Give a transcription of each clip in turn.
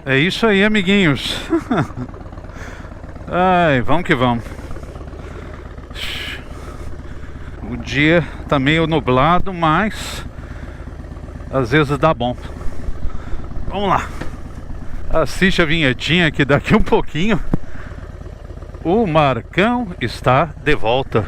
É isso aí, amiguinhos. Ai, vamos que vamos. O dia tá meio nublado, mas às vezes dá bom. Vamos lá. Assiste a vinhetinha que daqui um pouquinho o Marcão está de volta.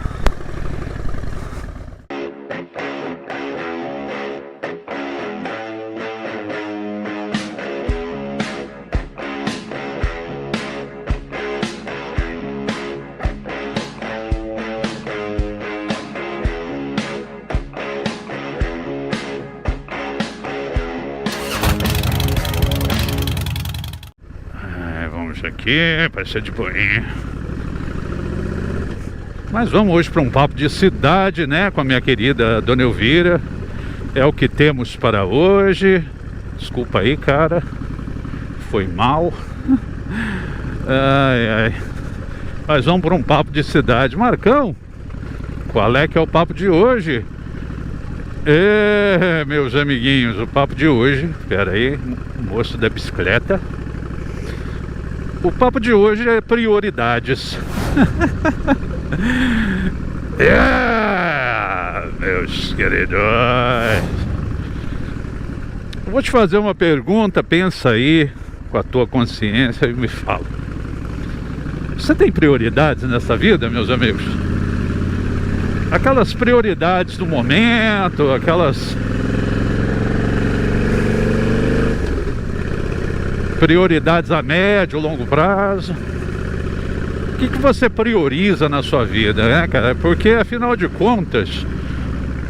Aqui, parece de boinha. Mas vamos hoje para um papo de cidade, né? Com a minha querida Dona Elvira. É o que temos para hoje. Desculpa aí, cara. Foi mal. Ai, ai. Mas vamos para um papo de cidade. Marcão, qual é que é o papo de hoje? Meus amiguinhos, o papo de hoje. Espera aí, moço da bicicleta. O papo de hoje é prioridades. Meus queridos, eu vou te fazer uma pergunta. Pensa aí com a tua consciência e me fala: você tem prioridades nessa vida, meus amigos? Aquelas prioridades do momento, aquelas prioridades a médio, longo prazo. O que você prioriza na sua vida, né, cara? Porque afinal de contas,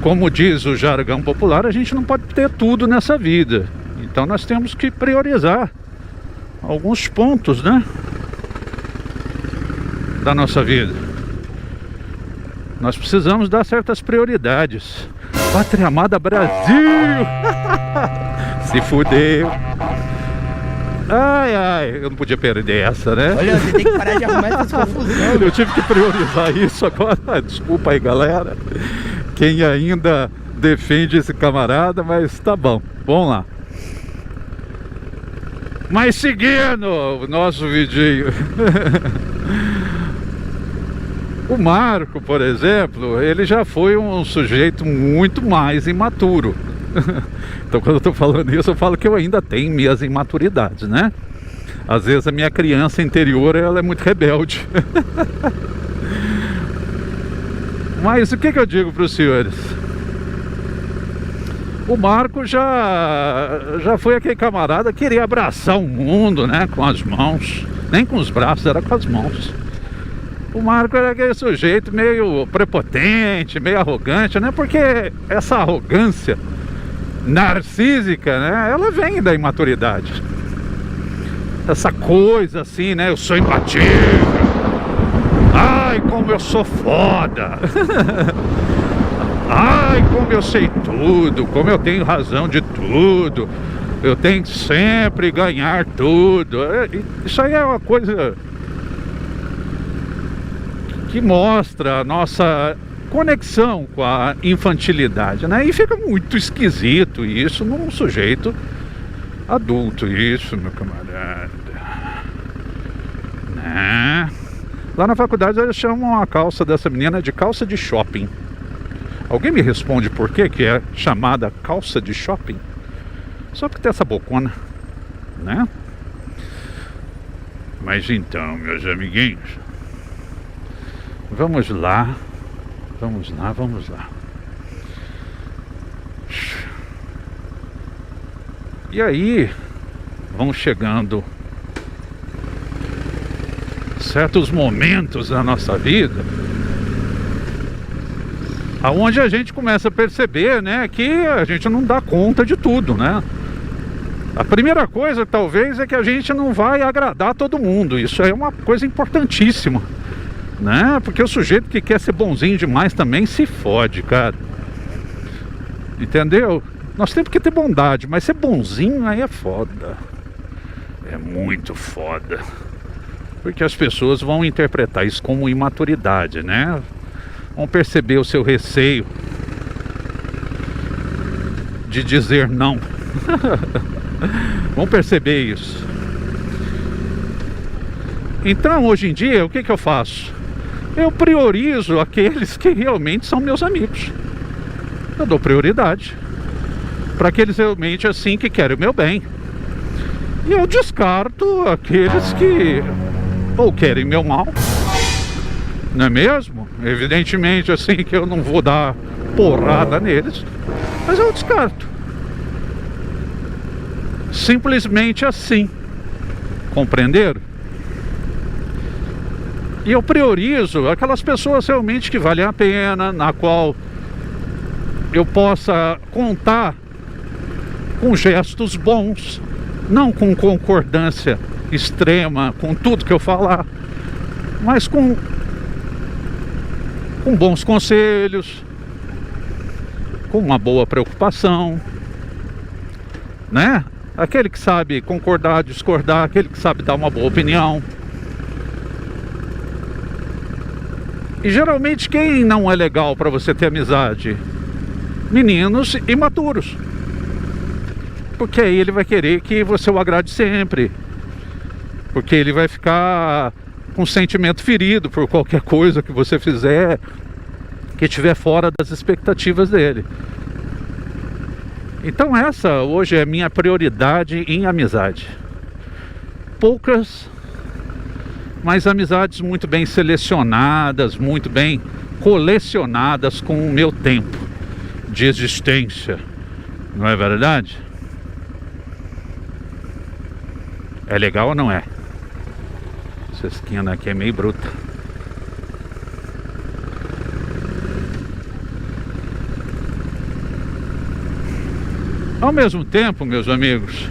como diz o jargão popular, a gente não pode ter tudo nessa vida. Então nós temos que priorizar alguns pontos, né, da nossa vida. Nós precisamos dar certas prioridades. Pátria amada Brasil! Se fudeu. Ai, ai, eu não podia perder essa, né? Olha, você tem que parar de arrumar essas confusões. Eu tive que priorizar isso agora. Desculpa aí, galera, quem ainda defende esse camarada, mas tá bom, vamos lá. Mas seguindo o nosso vidinho. O Marco, por exemplo, ele já foi um sujeito muito mais imaturo. Então quando eu tô falando isso, eu falo que eu ainda tenho minhas imaturidades, né? Às vezes a minha criança interior, ela é muito rebelde. Mas o que eu digo para os senhores? O Marco já foi aquele camarada que queria abraçar o mundo, né? Com as mãos. Nem com os braços, era com as mãos. O Marco era aquele sujeito meio prepotente, meio arrogante, né? Porque essa arrogância narcísica, né, ela vem da imaturidade. Essa coisa assim, né, eu sou imbatível. Ai, como eu sou foda. Ai, como eu sei tudo, como eu tenho razão de tudo. Eu tenho que sempre ganhar tudo. Isso aí é uma coisa que mostra a nossa conexão com a infantilidade, né? E fica muito esquisito isso num sujeito adulto, isso, meu camarada, né? Lá na faculdade eles chamam a calça dessa menina de calça de shopping. Alguém me responde por que é chamada calça de shopping? Só porque tem essa bocona, né? Mas então, meus amiguinhos, vamos lá. Vamos lá, vamos lá. E aí vão chegando certos momentos da nossa vida aonde a gente começa a perceber, né, que a gente não dá conta de tudo, né? A primeira coisa, talvez, é que a gente não vai agradar todo mundo. Isso é uma coisa importantíssima, né? Porque o sujeito que quer ser bonzinho demais também se fode, cara. Entendeu? Nós temos que ter bondade, mas ser bonzinho aí é foda. É muito foda. Porque as pessoas vão interpretar isso como imaturidade, né? Vão perceber o seu receio de dizer não. Vão perceber isso. Então, hoje em dia, o que eu faço? Eu priorizo aqueles que realmente são meus amigos. Eu dou prioridade para aqueles realmente assim que querem o meu bem. E eu descarto aqueles que ou querem meu mal, não é mesmo? Evidentemente assim que eu não vou dar porrada neles, mas eu descarto. Simplesmente assim. Compreenderam? E eu priorizo aquelas pessoas realmente que valem a pena, na qual eu possa contar com gestos bons, não com concordância extrema com tudo que eu falar, mas com bons conselhos, com uma boa preocupação, né? Aquele que sabe concordar, discordar, aquele que sabe dar uma boa opinião. E geralmente quem não é legal para você ter amizade? Meninos imaturos. Porque aí ele vai querer que você o agrade sempre. Porque ele vai ficar com sentimento ferido por qualquer coisa que você fizer que estiver fora das expectativas dele. Então essa hoje é a minha prioridade em amizade. Poucas, mas amizades muito bem selecionadas, muito bem colecionadas com o meu tempo de existência. Não é verdade? É legal ou não é? Essa esquina aqui é meio bruta. Ao mesmo tempo, meus amigos,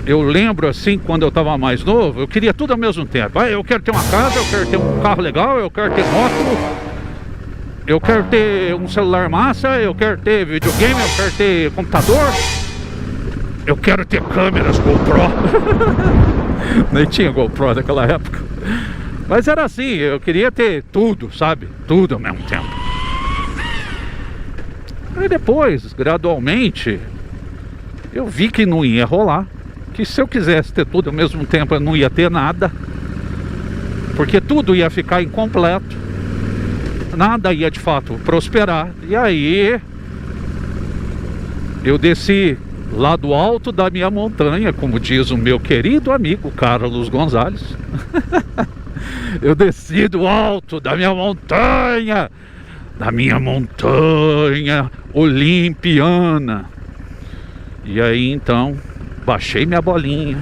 eu lembro assim, quando eu estava mais novo, eu queria tudo ao mesmo tempo. Eu quero ter uma casa, eu quero ter um carro legal, eu quero ter moto, eu quero ter um celular massa, eu quero ter videogame, eu quero ter computador, eu quero ter câmeras GoPro. Nem tinha GoPro naquela época. Mas era assim, eu queria ter tudo, sabe? Tudo ao mesmo tempo. Aí depois, gradualmente, eu vi que não ia rolar. Que se eu quisesse ter tudo ao mesmo tempo, eu não ia ter nada. Porque tudo ia ficar incompleto. Nada ia de fato prosperar. E aí eu desci lá do alto da minha montanha, como diz o meu querido amigo Carlos Gonzalez. Eu desci do alto da minha montanha olimpiana. E aí então baixei minha bolinha,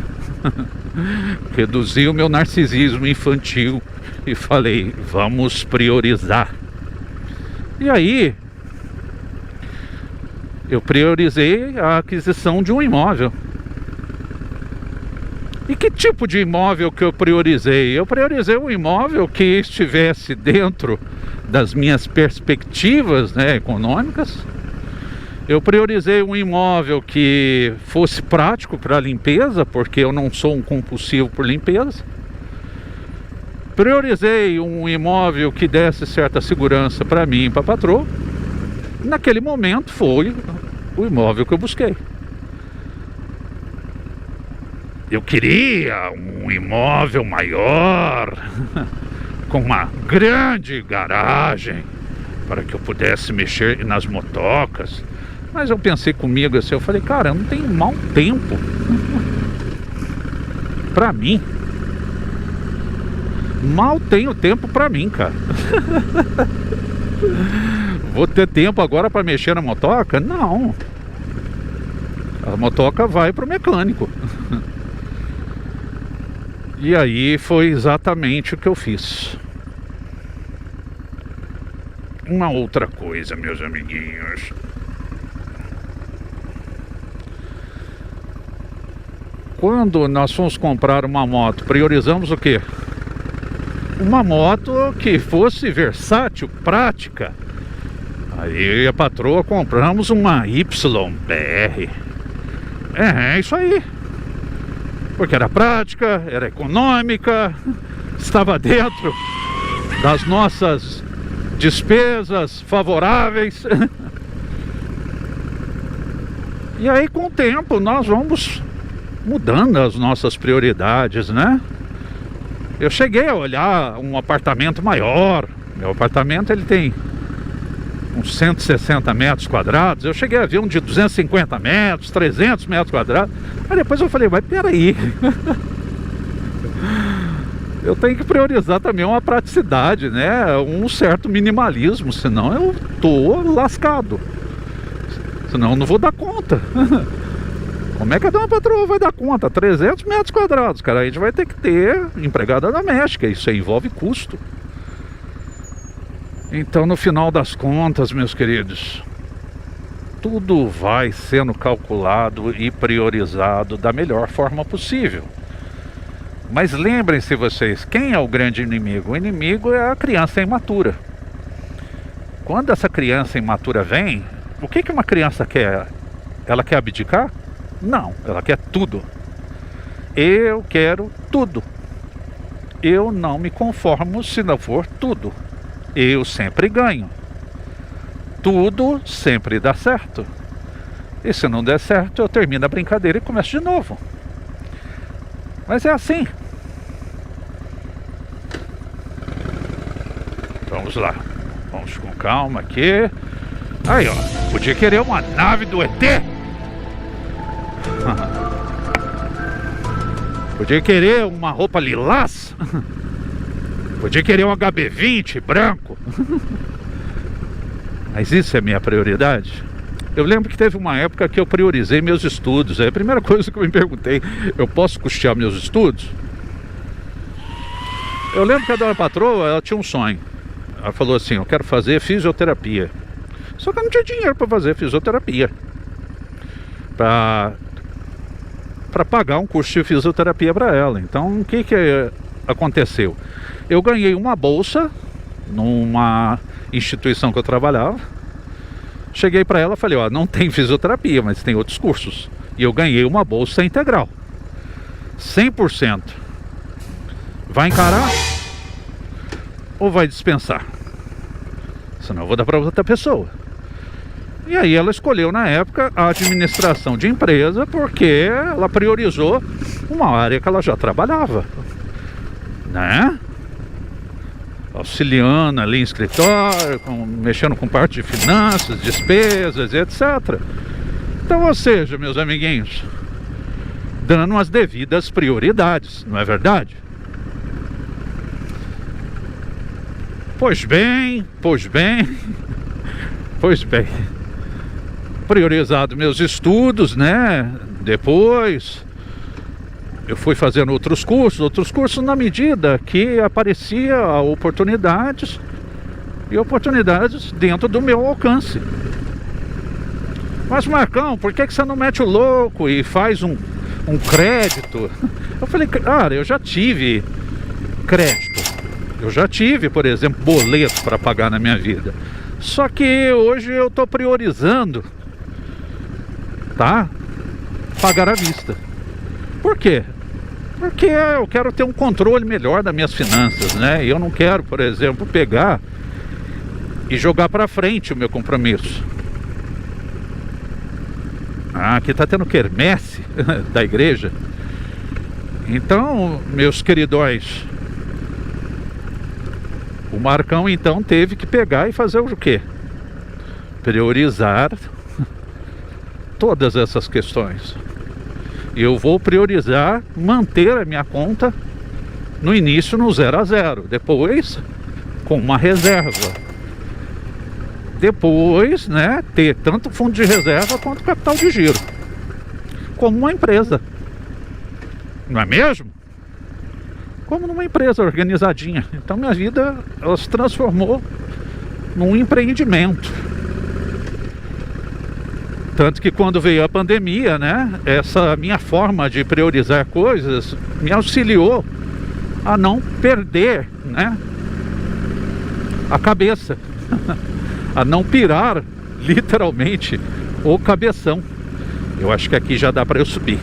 reduzi o meu narcisismo infantil e falei, vamos priorizar. E aí eu priorizei a aquisição de um imóvel. E que tipo de imóvel que eu priorizei? Eu priorizei um imóvel que estivesse dentro das minhas perspectivas, né, econômicas. Eu priorizei um imóvel que fosse prático para limpeza, porque eu não sou um compulsivo por limpeza. Priorizei um imóvel que desse certa segurança para mim e para a patroa. Naquele momento foi o imóvel que eu busquei. Eu queria um imóvel maior, com uma grande garagem, para que eu pudesse mexer nas motocas. Mas eu pensei comigo assim, eu falei, cara, eu não tenho mau tempo pra mim. Mal tenho tempo pra mim, cara. Vou ter tempo agora pra mexer na motoca? Não. A motoca vai pro mecânico. E aí foi exatamente o que eu fiz. Uma outra coisa, meus amiguinhos. Quando nós fomos comprar uma moto, priorizamos o quê? Uma moto que fosse versátil, prática. Aí a patroa compramos uma YBR. É isso aí. Porque era prática, era econômica, estava dentro das nossas despesas favoráveis. E aí com o tempo nós vamos mudando as nossas prioridades, né? Eu cheguei a olhar um apartamento maior. Meu apartamento ele tem uns 160 metros quadrados. Eu cheguei a ver um de 250 metros, 300 metros quadrados. Aí depois eu falei, mas peraí, eu tenho que priorizar também uma praticidade, né? Um certo minimalismo, senão eu tô lascado. Senão eu não vou dar conta. Como é que a dona patroa vai dar conta? 300 metros quadrados, cara. A gente vai ter que ter empregada doméstica. Isso aí envolve custo. Então, no final das contas, meus queridos, tudo vai sendo calculado e priorizado da melhor forma possível. Mas lembrem-se vocês, quem é o grande inimigo? O inimigo é a criança imatura. Quando essa criança imatura vem, o que uma criança quer? Ela quer abdicar? Não, ela quer tudo. Eu quero tudo. Eu não me conformo se não for tudo. Eu sempre ganho. Tudo sempre dá certo. E se não der certo, eu termino a brincadeira e começo de novo. Mas é assim. Vamos lá. Vamos com calma aqui. Aí, ó. Podia querer uma nave do ET. Podia querer uma roupa lilás. Podia querer um HB20 branco. Mas isso é minha prioridade? Eu lembro que teve uma época que eu priorizei meus estudos. É a primeira coisa que eu me perguntei, eu posso custear meus estudos? Eu lembro que a dona patroa, ela tinha um sonho. Ela falou assim, eu quero fazer fisioterapia. Só que eu não tinha dinheiro para fazer fisioterapia. Para pagar um curso de fisioterapia para ela. Então, o que aconteceu? Eu ganhei uma bolsa numa instituição que eu trabalhava. Cheguei para ela e falei, ó, não tem fisioterapia, mas tem outros cursos. E eu ganhei uma bolsa integral. 100%. Vai encarar? Ou vai dispensar? Senão eu vou dar para outra pessoa. E aí ela escolheu na época a administração de empresa, porque ela priorizou uma área que ela já trabalhava, né? Auxiliando ali em escritório, mexendo com parte de finanças, despesas, etc. Então, ou seja, meus amiguinhos, dando as devidas prioridades, não é verdade? Pois bem, pois bem. Priorizado meus estudos, né? Depois eu fui fazendo outros cursos na medida que aparecia oportunidades, e oportunidades dentro do meu alcance. Mas Marcão, por que você não mete o louco e faz um crédito? Eu falei, cara, eu já tive crédito. Eu já tive, por exemplo, boleto para pagar na minha vida. Só que hoje eu estou priorizando, tá? Pagar à vista. Por quê? Porque eu quero ter um controle melhor das minhas finanças, né? E eu não quero, por exemplo, pegar e jogar para frente o meu compromisso. Ah, aqui tá tendo quermesse da igreja. Então, meus queridões, o Marcão então teve que pegar e fazer o quê? Priorizar todas essas questões. Eu vou priorizar manter a minha conta no início no 0 a 0, depois com uma reserva, depois, né, ter tanto fundo de reserva quanto capital de giro, como uma empresa, não é mesmo? Como numa empresa organizadinha. Então minha vida, ela se transformou num empreendimento. Tanto que quando veio a pandemia, né, essa minha forma de priorizar coisas me auxiliou a não perder, né, a cabeça, a não pirar literalmente o cabeção. Eu acho que aqui já dá para eu subir.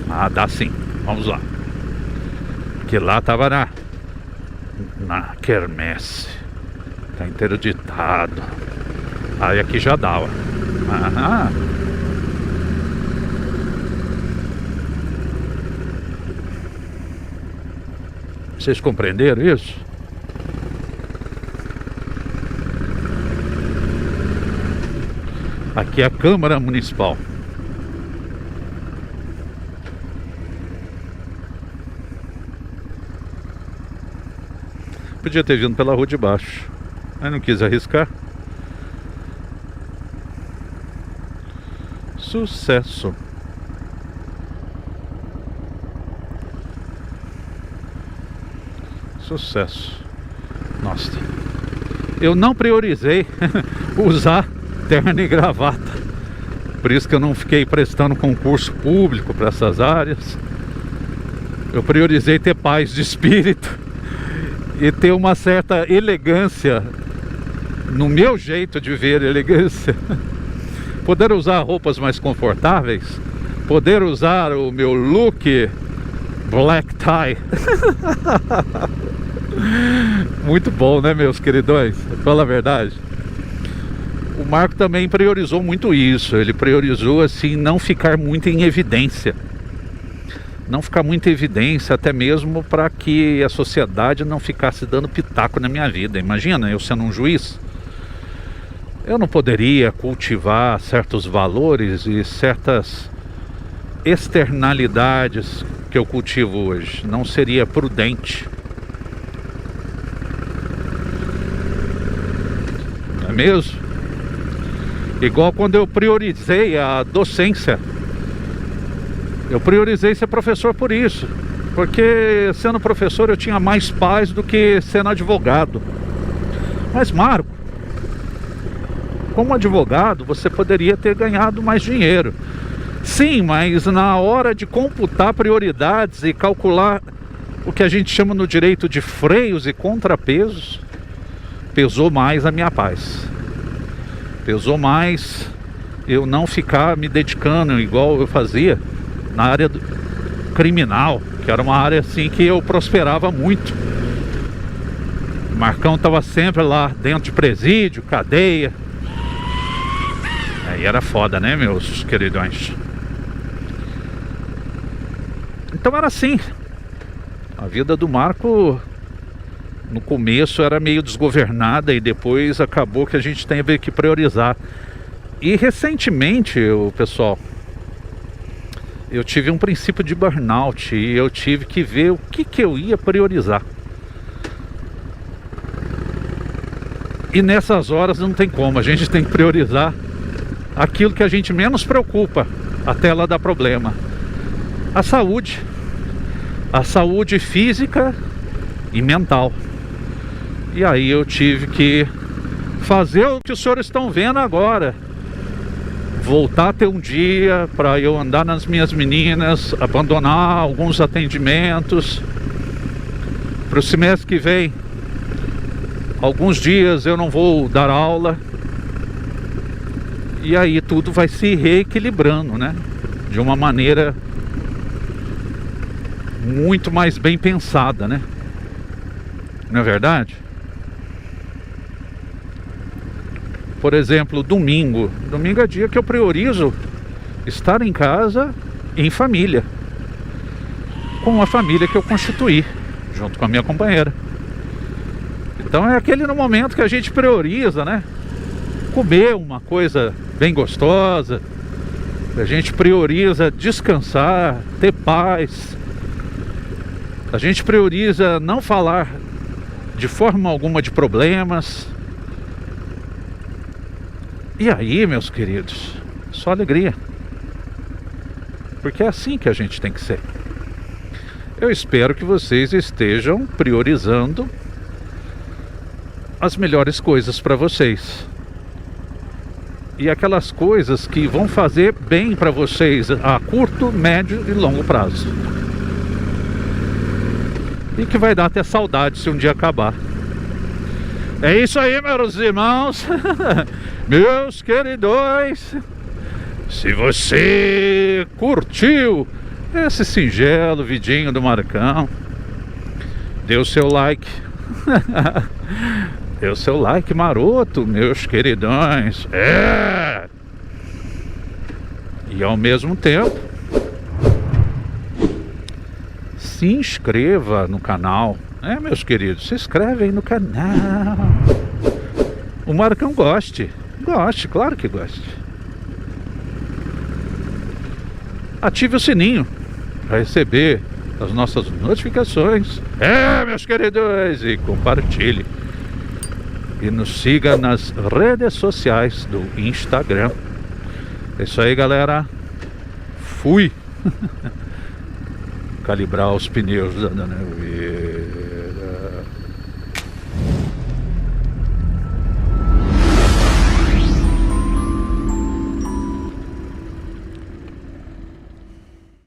Ah, dá sim. Vamos lá. Que lá tava na quermesse. Tá interditado. Aí aqui já dá, ó. Vocês compreenderam isso? Aqui é a Câmara Municipal. Podia ter vindo pela rua de baixo, mas não quis arriscar. Sucesso. Sucesso. Nossa, eu não priorizei usar terno e gravata, por isso que eu não fiquei prestando concurso público para essas áreas. Eu priorizei ter paz de espírito e ter uma certa elegância no meu jeito de ver elegância. Poder usar roupas mais confortáveis, poder usar o meu look black tie. Muito bom, né, meus queridões? Fala a verdade. O Marco também priorizou muito isso. Ele priorizou, assim, não ficar muito em evidência. Não ficar muito em evidência, até mesmo para que a sociedade não ficasse dando pitaco na minha vida. Imagina, eu sendo um juiz, eu não poderia cultivar certos valores e certas externalidades que eu cultivo hoje. Não seria prudente. Não é mesmo? Igual quando eu priorizei a docência. Eu priorizei ser professor por isso. Porque sendo professor eu tinha mais paz do que sendo advogado. Mas Marco, como advogado você poderia ter ganhado mais dinheiro. Sim, mas na hora de computar prioridades e calcular o que a gente chama no direito de freios e contrapesos, pesou mais a minha paz. Pesou mais eu não ficar me dedicando igual eu fazia na área criminal, que era uma área assim que eu prosperava muito. O Marcão estava sempre lá dentro de presídio, cadeia. Aí era foda, né, meus queridões? Então era assim. A vida do Marco no começo era meio desgovernada e depois acabou que a gente teve que priorizar. E recentemente, pessoal, eu tive um princípio de burnout e eu tive que ver o que eu ia priorizar. E nessas horas não tem como, a gente tem que priorizar aquilo que a gente menos preocupa até ela dar problema. A saúde física e mental. E aí eu tive que fazer o que os senhores estão vendo agora. Voltar a ter um dia para eu andar nas minhas meninas, abandonar alguns atendimentos. Para o semestre que vem, alguns dias eu não vou dar aula. E aí tudo vai se reequilibrando, né? De uma maneira muito mais bem pensada, né? Não é verdade? Por exemplo, domingo. Domingo é dia que eu priorizo estar em casa, em família. Com a família que eu constituí, junto com a minha companheira. Então é aquele no momento que a gente prioriza, né? Comer uma coisa bem gostosa. A gente prioriza descansar, ter paz. A gente prioriza não falar de forma alguma de problemas. E aí, meus queridos, só alegria. Porque é assim que a gente tem que ser. Eu espero que vocês estejam priorizando as melhores coisas para vocês. E aquelas coisas que vão fazer bem para vocês a curto, médio e longo prazo. E que vai dar até saudade se um dia acabar. É isso aí, meus irmãos. Meus queridões, se você curtiu esse singelo vidinho do Marcão, dê o seu like. Dê o seu like maroto, meus queridões. É! E ao mesmo tempo, se inscreva no canal, Meus queridos, se inscrevem no canal. O Marcão goste, claro que goste. Ative o sininho para receber as nossas notificações. Meus queridos, e compartilhe. E nos siga nas redes sociais do Instagram. É isso aí, galera. Fui calibrar os pneus da Dona Neue.